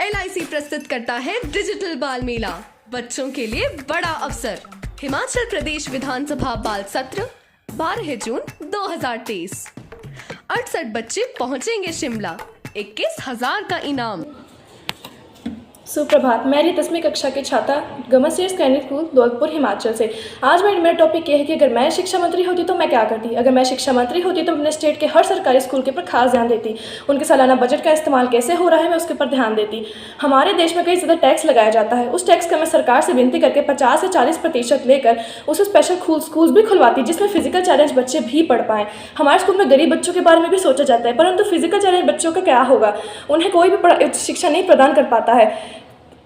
LIC प्रस्तुत करता है डिजिटल बाल मेला, बच्चों के लिए बड़ा अवसर। हिमाचल प्रदेश विधानसभा बाल सत्र 12 जून 2023। 68 बच्चे पहुंचेंगे शिमला, 21,000 का इनाम। सुप्रभात, मेरी 10वीं कक्षा की छात्रा गमन सैनिक स्कूल दौलतपुर हिमाचल से। आज मेरा टॉपिक ये है कि अगर मैं शिक्षा मंत्री होती तो मैं क्या करती। अगर मैं शिक्षा मंत्री होती तो अपने स्टेट के हर सरकारी स्कूल के ऊपर खास ध्यान देती। उनके सालाना बजट का इस्तेमाल कैसे हो रहा है मैं उसके ऊपर ध्यान देती। हमारे देश में कई ज़्यादा टैक्स लगाया जाता है, उस टैक्स का मैं सरकार से विनती करके 50 से 40% लेकर उसे स्पेशल स्कूल्स भी खुलवाती जिसमें फिजिकल चैलेंज बच्चे भी पढ़ पाएँ। हमारे स्कूल में गरीब बच्चों के बारे में भी सोचा जाता है, परंतु फिजिकल चैलेंज बच्चों का क्या होगा, उन्हें कोई भी शिक्षा नहीं प्रदान कर पाता है।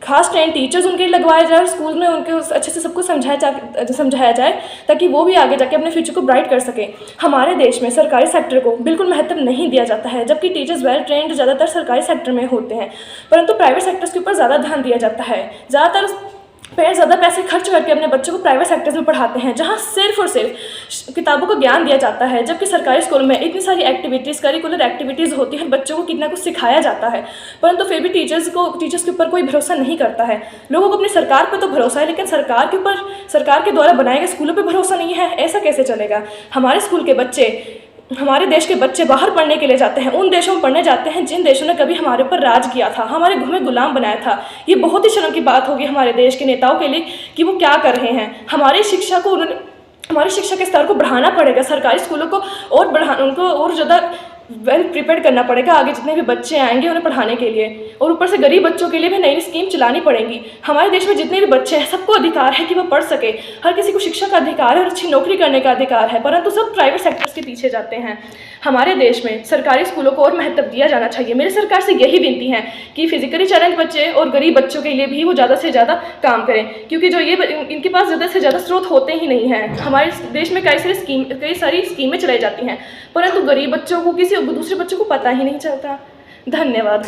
खास ट्रेन टीचर्स उनके लिए लगवाए जाए और स्कूल में उनके अच्छे से सबको समझाया जाए ताकि वो भी आगे जाके अपने फ्यूचर को ब्राइट कर सकें। हमारे देश में सरकारी सेक्टर को बिल्कुल महत्व नहीं दिया जाता है, जबकि टीचर्स वेल ट्रेंड ज़्यादातर सरकारी सेक्टर में होते हैं, परंतु प्राइवेट सेक्टर्स के ऊपर ज़्यादा ध्यान दिया जाता है। ज़्यादातर पेरेंट्स ज़्यादा पैसे खर्च करके अपने बच्चों को प्राइवेट सेक्टर्स में पढ़ाते हैं, जहाँ सिर्फ और सिर्फ किताबों को ज्ञान दिया जाता है, जबकि सरकारी स्कूल में इतनी सारी एक्टिविटीज़ करिकुलर एक्टिविटीज़ होती हैं, बच्चों को कितना कुछ सिखाया जाता है, परंतु फिर भी टीचर्स के ऊपर कोई भरोसा नहीं करता है। लोगों को अपनी सरकार पर तो भरोसा है, लेकिन सरकार के द्वारा बनाए गए स्कूलों पर भरोसा नहीं है। ऐसा कैसे चलेगा। हमारे देश के बच्चे बाहर पढ़ने के लिए जाते हैं, उन देशों में पढ़ने जाते हैं जिन देशों ने कभी हमारे ऊपर राज किया था, हमारे हमें गुलाम बनाया था। ये बहुत ही शर्म की बात होगी हमारे देश के नेताओं के लिए कि वो क्या कर रहे हैं। हमारी शिक्षा के स्तर को बढ़ाना पड़ेगा, सरकारी स्कूलों को उनको और ज़्यादा वेल प्रिपेयर करना पड़ेगा आगे जितने भी बच्चे आएंगे उन्हें पढ़ाने के लिए, और ऊपर से गरीब बच्चों के लिए भी नई स्कीम चलानी पड़ेगी। हमारे देश में जितने भी बच्चे हैं सबको अधिकार है कि वो पढ़ सके, हर किसी को शिक्षा का अधिकार है और अच्छी नौकरी करने का अधिकार है, परंतु सब प्राइवेट सेक्टर्स के पीछे जाते हैं। हमारे देश में सरकारी स्कूलों को और महत्व दिया जाना चाहिए। मेरी सरकार से यही विनती है कि फिजिकली चैलेंज बच्चे और गरीब बच्चों के लिए भी वो ज़्यादा से ज़्यादा काम करें, क्योंकि इनके पास ज़्यादा से ज़्यादा स्रोत होते ही नहीं हैं। हमारे देश में कई सारी स्कीमें चलाई जाती हैं, परंतु गरीब बच्चों को किसी दूसरे बच्चों को पता ही नहीं चलता। धन्यवाद।